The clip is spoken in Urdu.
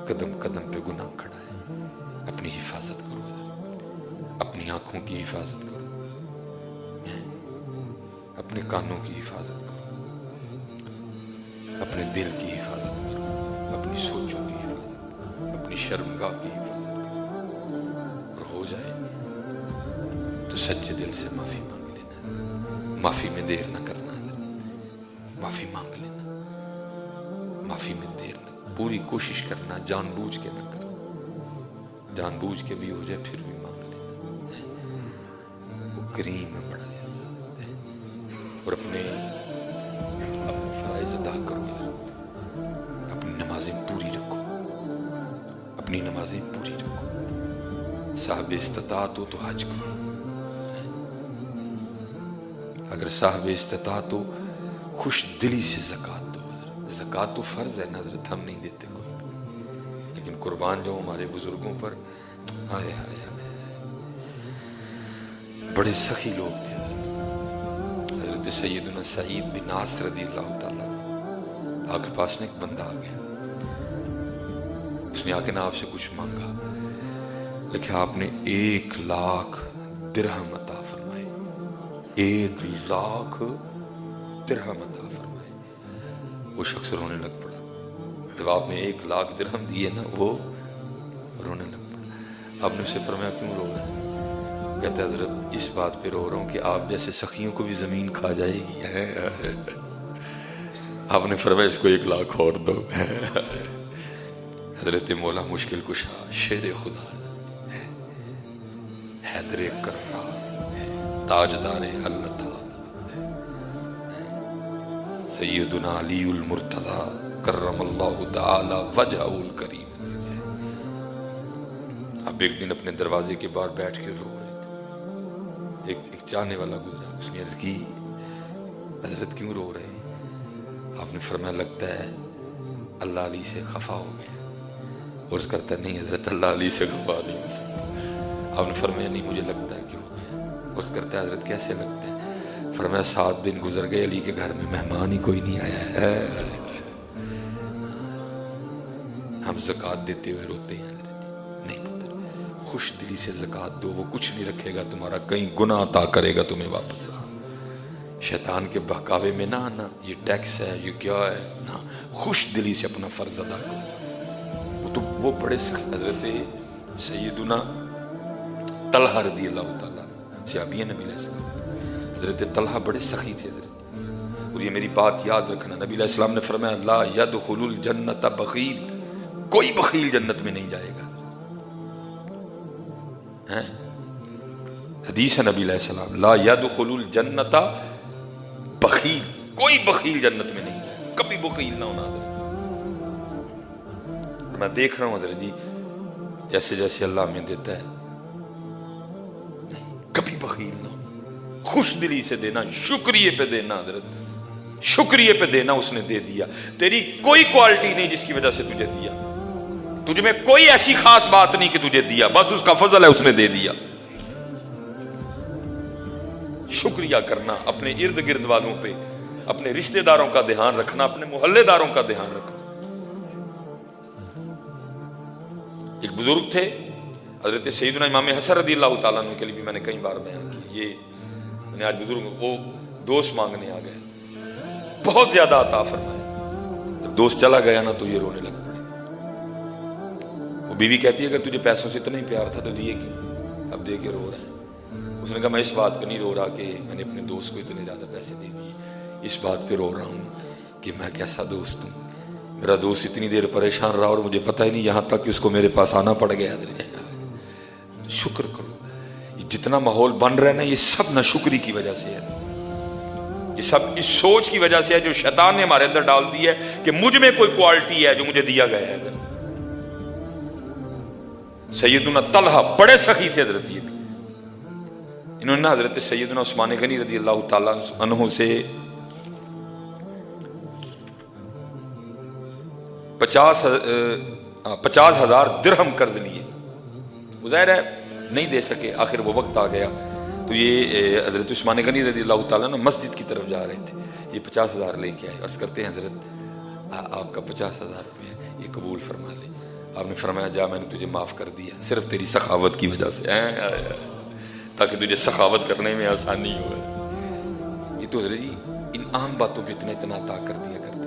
قدم قدم پہ گناہ کھڑا ہے. اپنی حفاظت کرو، اپنی آنکھوں کی حفاظت کرو، اپنے کانوں کی حفاظت کرو، اپنے دل کی حفاظت کرو، اپنی سوچوں کی حفاظت کرو، اپنی شرمگاہ کی حفاظت کرو. اور ہو جائے تو سچے دل سے معافی مانگ لینا. معافی میں دیر نہ کرنا، معافی مانگ لینا. معافی میں دیر نہ، پوری کوشش کرنا، جان بوجھ کے نہ کرنا. جان بوجھ کے بھی ہو جائے پھر بھی مانگ لینا. وہ کریم میں بڑا زیادہ ہے. اور اپنے فرائض ادا کرو یار. اپنی نمازیں پوری رکھو، اپنی نمازیں پوری رکھو. صاحب استطاعت ہو تو حج کرو. اگر صاحب استطاعت ہو خوش دلی سے زکوٰۃ دو. زکوٰۃ تو فرض ہے نا حضرت، ہم نہیں دیتے کوئی، لیکن قربان جو ہمارے بزرگوں پر آئے ہائے ہائے بڑے سخی لوگ تھے. حضرت سیدنا سعید بن عاص رضی اللہ تعالیٰ آپ کے پاس میں ایک بندہ آ گیا. اس نے آ کے نا آپ سے کچھ مانگا، لیکن آپ نے 1,00,000 درہم عطا فرمائے. 1,00,000 درہم عطا فرمائے. وہ شخص رونے لگ پڑا. جب آپ نے 1,00,000 درہم دیے نا وہ رونے لگ پڑا. آپ نے اسے فرمایا کیوں رو رہا ہے؟ کہتا ہے حضرت اس بات پہ رو رہا ہوں کہ آپ جیسے سخیوں کو بھی زمین کھا جائے گی. آپ نے فرمایا اس کو 1,00,000 اور دو. حضرت مولا مشکل کشا شیر خدا حیدر کرار تاجدار اللہ سیدنا علی المرتضی کرم اللہ تعالی وجہہ الکریم. اب ایک دن اپنے دروازے کے باہر بیٹھ کے رو رہے تھے. ایک چاہنے والا گزرا. اس نے عرض کی حضرت کیوں رو رہے ہیں؟ آپ نے فرمایا لگتا ہے اللہ علی سے خفا ہو گیا. عرض کرتا ہے نہیں حضرت اللہ علی سے خفا نہیں ہو سکتا. آپ نے فرمایا نہیں مجھے لگتا ہے کہ ہو گیا. عرض کرتا ہے حضرت کیسے لگتا ہے؟ فرمایا 7 دن گزر گئے علی کے گھر میں مہمان ہی کوئی نہیں آیا ہے. ہم زکوٰۃ دیتے ہوئے روتے ہیں حضرت. نہیں پتہ، خوش دلی سے زکوٰۃ دو. وہ کچھ نہیں رکھے گا تمہارا، کہیں گناہ عطا کرے گا تمہیں واپس. شیطان کے بہکاوے میں نہ آنا یہ ٹیکس ہے یہ کیا ہے. نہ، خوش دلی سے اپنا فرض ادا کرو. وہ بڑے سخت حضرت سیدنا طلحہ رضی اللہ تعالیٰ صحابی نبی علیہ السلام. حضرت طلحہ بڑے سخی تھے حضرت. اور یہ میری بات یاد رکھنا، نبی علیہ السلام نے فرمایا لا يدخل الجنت بخیل، کوئی بخیل جنت میں نہیں جائے گا. حدیث ہے نبی علیہ السلام لا يدخل الجنت بخیل، کوئی بخیل جنت میں نہیں جائے. کبھی بخیل نہ ہونا. میں دیکھ رہا ہوں حضرت جی جیسے جیسے اللہ ہمیں دیتا ہے کبھی بخیل نہ ہو. خوش دلی سے دینا، شکریہ پہ دینا. حضرت شکریہ پہ دینا. اس نے دے دیا. تیری کوئی کوالٹی نہیں جس کی وجہ سے تجھے دیا. تجھ میں کوئی ایسی خاص بات نہیں کہ تجھے دیا، بس اس کا فضل ہے اس نے دے دیا. شکریہ کرنا، اپنے ارد گرد والوں پہ، اپنے رشتہ داروں کا دھیان رکھنا، اپنے محلے داروں کا دھیان رکھنا. ایک بزرگ تھے حضرت سیدنا امام حسن رضی اللہ تعالیٰ عنہ کے لیے بھی میں نے کئی بار بیان کیا. یہ میں نے آج بزرگ وہ دوست مانگنے آ گئے، بہت زیادہ عطا فرمایا. جب دوست چلا گیا نا تو یہ رونے لگ پڑے. وہ بیوی کہتی ہے اگر تجھے پیسوں سے اتنا ہی پیار تھا تو دیے کیوں؟ اب دے کے رو رہا ہے. اس نے کہا میں اس بات پہ نہیں رو رہا کہ میں نے اپنے دوست کو اتنے زیادہ پیسے دے دیے، اس بات پہ رو رہا ہوں کہ میں کیسا دوست ہوں. میرا دوست اتنی دیر پریشان رہا اور مجھے پتہ ہی نہیں، یہاں تک کہ اس کو میرے پاس آنا پڑ گیا. شکر کرو. یہ جتنا ماحول بن رہا ہے نا یہ سب نہ شکری کی وجہ سے ہے. یہ سب اس سوچ کی وجہ سے ہے جو شیطان نے ہمارے اندر ڈال دی ہے کہ مجھ میں کوئی کوالٹی ہے جو مجھے دیا گیا ہے. سیدنا طلحہ بڑے سخی تھے حضرت. یہ بھی انہوں نے حضرت سیدنا عثمان غنی رضی اللہ تعالیٰ عنہ سے 50,000 درہم قرض لیے. ظاہر ہے نہیں دے سکے. آخر وہ وقت آ گیا تو یہ حضرت عثمان غنی رضی اللہ تعالیٰ عنہ مسجد کی طرف جا رہے تھے. یہ 50,000 لے کے آئے. عرض کرتے ہیں حضرت آپ کا 50,000 روپے یہ قبول فرما لیں. آپ نے فرمایا جا میں نے تجھے معاف کر دیا صرف تیری سخاوت کی وجہ سے، تاکہ تجھے سخاوت کرنے میں آسانی ہو۔ یہ تو حضرت جی ان عام باتوں پہ اتنا عطا کر دیا کرتے